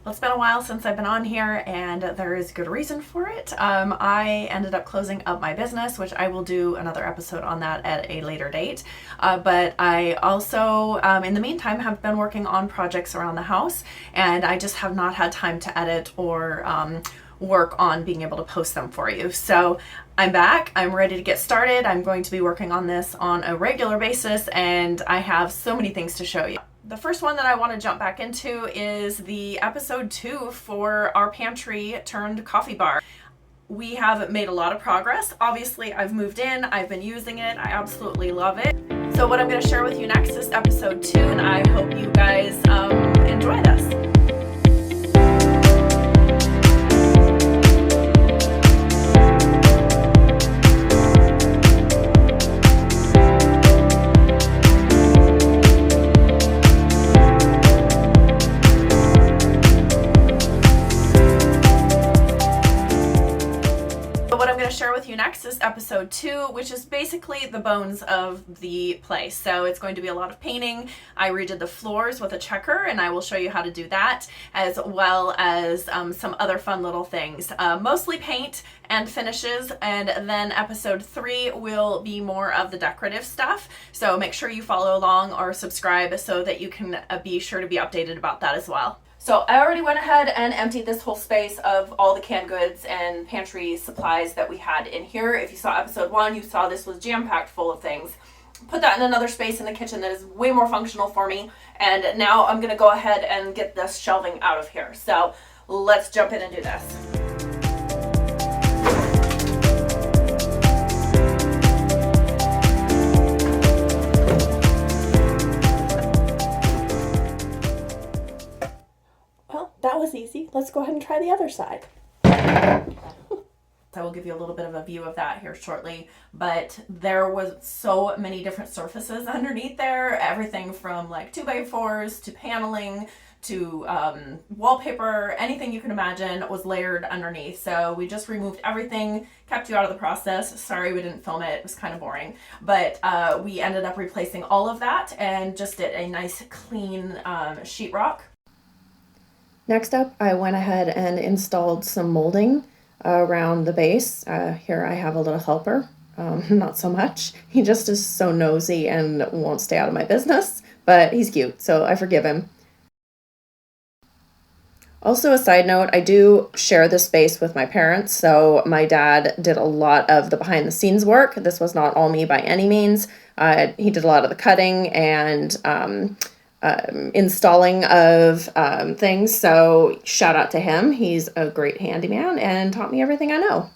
Well, it's been a while since I've been on here, and there is good reason for it. I ended up closing up my business, which I will do another episode on that at a later date. But I also, in the meantime, have been working on projects around the house, and I just have not had time to edit or work on being able to post them for you. So I'm back. I'm ready to get started. I'm going to be working on this on a regular basis, and I have so many things to show you. The first one that I want to jump back into is the episode 2 for our pantry turned coffee bar. We have made a lot of progress. Obviously, I've moved in, I've been using it, I absolutely love it. So what I'm going to share with you next is episode 2, and I hope you guys enjoy this. What I'm going to share with you next is episode 2, which is basically the bones of the place. So it's going to be a lot of painting. I redid the floors with a checker, and I will show you how to do that, as well as some other fun little things. Mostly paint and finishes, and then episode 3 will be more of the decorative stuff. So make sure you follow along or subscribe so that you can be sure to be updated about that as well. So I already went ahead and emptied this whole space of all the canned goods and pantry supplies that we had in here. If you saw episode 1, you saw this was jam-packed full of things. Put that in another space in the kitchen that is way more functional for me. And now I'm gonna go ahead and get this shelving out of here. So let's jump in and do this. That was easy. Let's go ahead and try the other side. I will give you a little bit of a view of that here shortly, but there was so many different surfaces underneath there. Everything from like 2x4s to paneling to wallpaper, anything you can imagine was layered underneath. So we just removed everything, kept you out of the process. Sorry we didn't film it, it was kind of boring. But we ended up replacing all of that and just did a nice clean sheetrock. Next up, I went ahead and installed some molding around the base. Here I have a little helper, not so much. He just is so nosy and won't stay out of my business, but he's cute, so I forgive him. Also, a side note, I do share this space with my parents, so my dad did a lot of the behind the scenes work. This was not all me by any means. He did a lot of the cutting and installing of things, so shout out to him. He's a great handyman and taught me everything I know.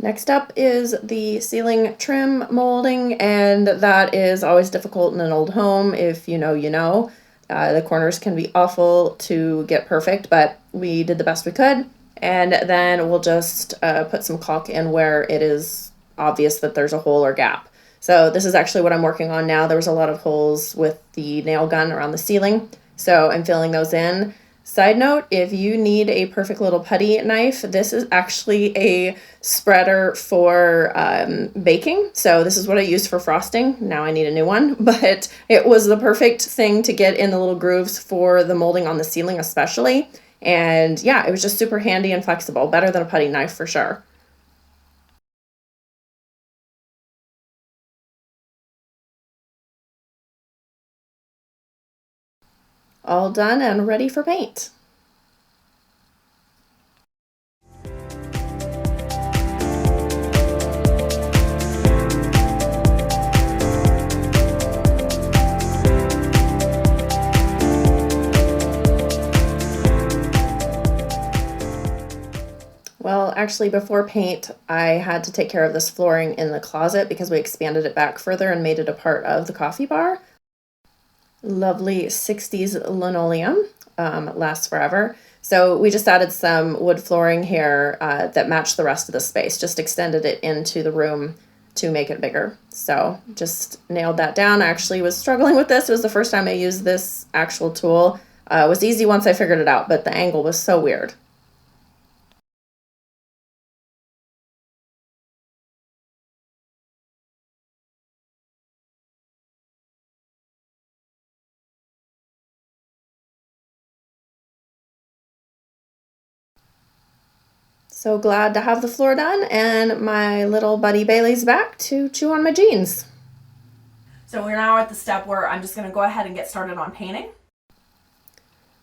Next up is the ceiling trim molding, and that is always difficult in an old home. If you know, you know. The corners can be awful to get perfect, but we did the best we could. And then we'll just put some caulk in where it is obvious that there's a hole or gap. So this is actually what I'm working on now. There was a lot of holes with the nail gun around the ceiling, so I'm filling those in. Side note, if you need a perfect little putty knife, this is actually a spreader for baking. So this is what I use for frosting. Now I need a new one, but it was the perfect thing to get in the little grooves for the molding on the ceiling especially. And yeah, it was just super handy and flexible, better than a putty knife for sure. All done and ready for paint. Well, actually, before paint, I had to take care of this flooring in the closet because we expanded it back further and made it a part of the coffee bar. Lovely 60s linoleum, lasts forever. So we just added some wood flooring here that matched the rest of the space, just extended it into the room to make it bigger. So just nailed that down. I actually was struggling with this. It was the first time I used this actual tool. It was easy once I figured it out, but the angle was so weird. So glad to have the floor done, and my little buddy Bailey's back to chew on my jeans. So we're now at the step where I'm just going to go ahead and get started on painting.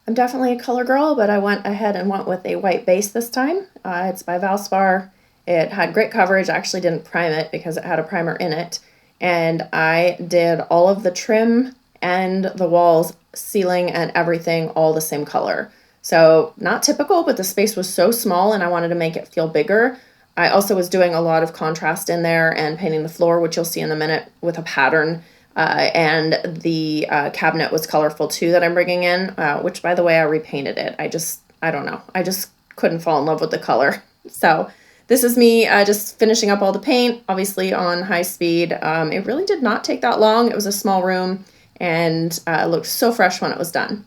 I'm definitely a color girl, but I went ahead and went with a white base this time. It's by Valspar. It had great coverage. I actually didn't prime it because it had a primer in it. And I did all of the trim and the walls, ceiling, and everything all the same color. So not typical, but the space was so small and I wanted to make it feel bigger. I also was doing a lot of contrast in there and painting the floor, which you'll see in a minute, with a pattern. And the cabinet was colorful too that I'm bringing in, which, by the way, I repainted it. I don't know. I just couldn't fall in love with the color. So this is me just finishing up all the paint, obviously on high speed. It really did not take that long. It was a small room and it looked so fresh when it was done.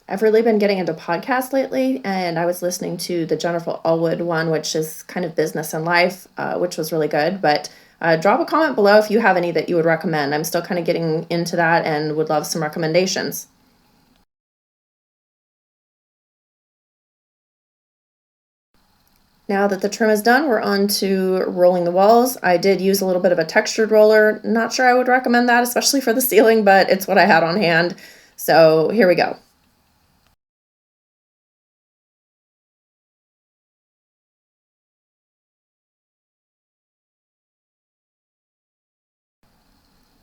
I've really been getting into podcasts lately, and I was listening to the Jennifer Allwood one, which is kind of business and life, which was really good. But drop a comment below if you have any that you would recommend. I'm still kind of getting into that and would love some recommendations. Now that the trim is done, we're on to rolling the walls. I did use a little bit of a textured roller. Not sure I would recommend that, especially for the ceiling, but it's what I had on hand. So here we go.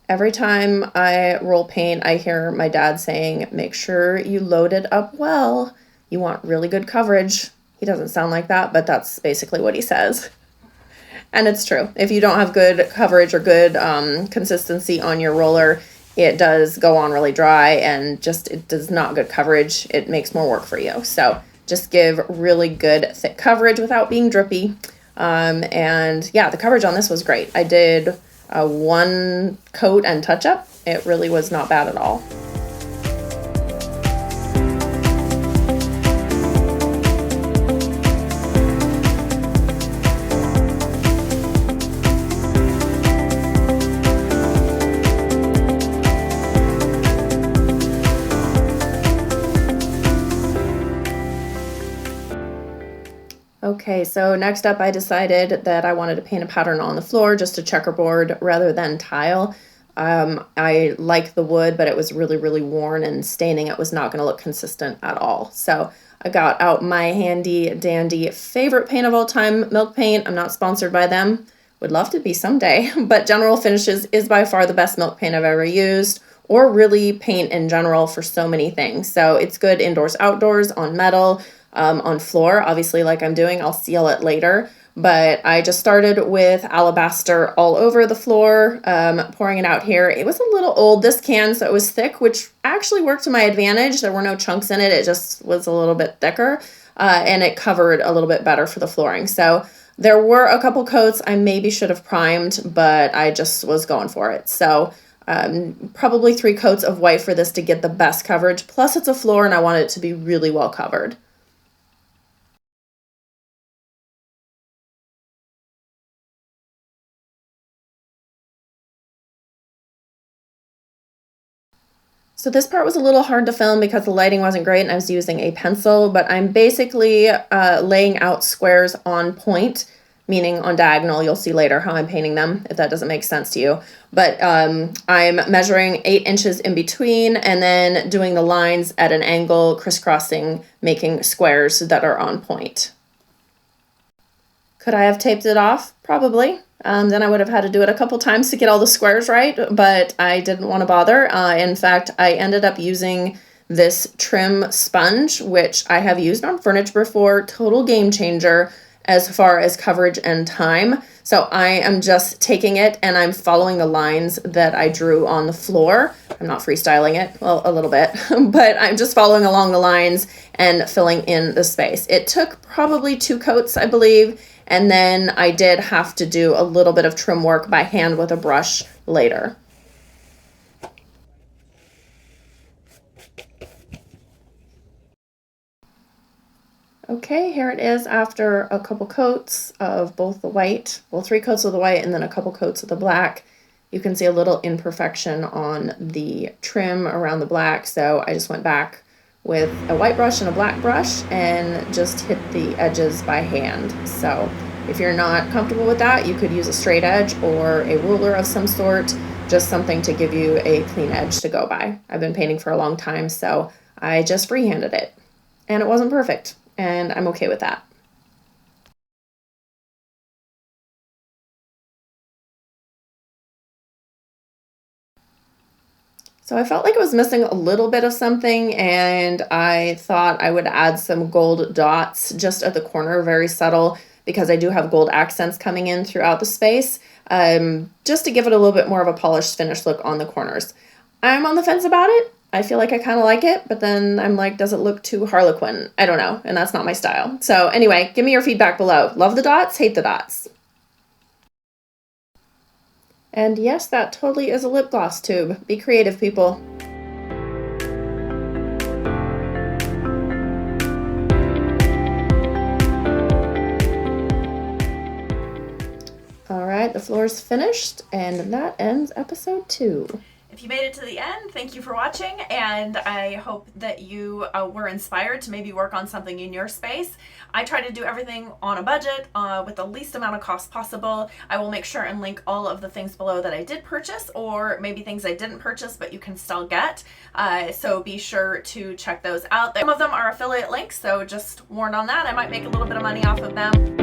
Every time I roll paint, I hear my dad saying, make sure you load it up well. You want really good coverage. He doesn't sound like that, but that's basically what he says. And it's true. If you don't have good coverage or good consistency on your roller, it does go on really dry and just it does not good coverage. It makes more work for you. So just give really good thick coverage without being drippy. And yeah, the coverage on this was great. I did one coat and touch up. It really was not bad at all. Okay, so next up I decided that I wanted to paint a pattern on the floor, just a checkerboard rather than tile. I like the wood, but it was really, really worn, and staining it was not going to look consistent at all. So I got out my handy dandy favorite paint of all time, Milk Paint. I'm not sponsored by them. Would love to be someday, but General Finishes is by far the best milk paint I've ever used, or really paint in general for so many things. So it's good indoors, outdoors, on metal, on floor, obviously, like I'm doing. I'll seal it later, but I just started with alabaster all over the floor, pouring it out here. It was a little old, this can, so it was thick, which actually worked to my advantage. There were no chunks in it. It just was a little bit thicker, and it covered a little bit better for the flooring. So there were a couple coats I maybe should have primed, but I just was going for it. So probably 3 coats of white for this to get the best coverage. Plus it's a floor and I wanted it to be really well covered. So this part was a little hard to film because the lighting wasn't great and I was using a pencil, but I'm basically laying out squares on point, meaning on diagonal. You'll see later how I'm painting them, if that doesn't make sense to you. But I'm measuring 8 inches in between and then doing the lines at an angle, crisscrossing, making squares that are on point. Could I have taped it off? Probably. Then I would have had to do it a couple times to get all the squares right, but I didn't want to bother. In fact, I ended up using this trim sponge, which I have used on furniture before. Total game changer as far as coverage and time. So I am just taking it and I'm following the lines that I drew on the floor. I'm not freestyling it, well, a little bit, but I'm just following along the lines and filling in the space. It took probably 2 coats, I believe. And then I did have to do a little bit of trim work by hand with a brush later. Okay, here it is after a couple coats of both the white, well, 3 coats of the white and then a couple coats of the black. You can see a little imperfection on the trim around the black, so I just went back with a white brush and a black brush and just hit the edges by hand. So if you're not comfortable with that, you could use a straight edge or a ruler of some sort, just something to give you a clean edge to go by. I've been painting for a long time, so I just freehanded it. And it wasn't perfect, and I'm okay with that. So I felt like it was missing a little bit of something, and I thought I would add some gold dots just at the corner, very subtle, because I do have gold accents coming in throughout the space, just to give it a little bit more of a polished finished look on the corners. I'm on the fence about it. I feel like I kind of like it, but then I'm like, does it look too Harlequin? I don't know, and that's not my style. So anyway, give me your feedback below. Love the dots, hate the dots. And yes, that totally is a lip gloss tube. Be creative, people. All right, the floor's finished, and that ends episode 2. If you made it to the end, thank you for watching, and I hope that you were inspired to maybe work on something in your space. I try to do everything on a budget with the least amount of cost possible. I will make sure and link all of the things below that I did purchase, or maybe things I didn't purchase but you can still get. So be sure to check those out. Some of them are affiliate links, so just warned on that. I might make a little bit of money off of them.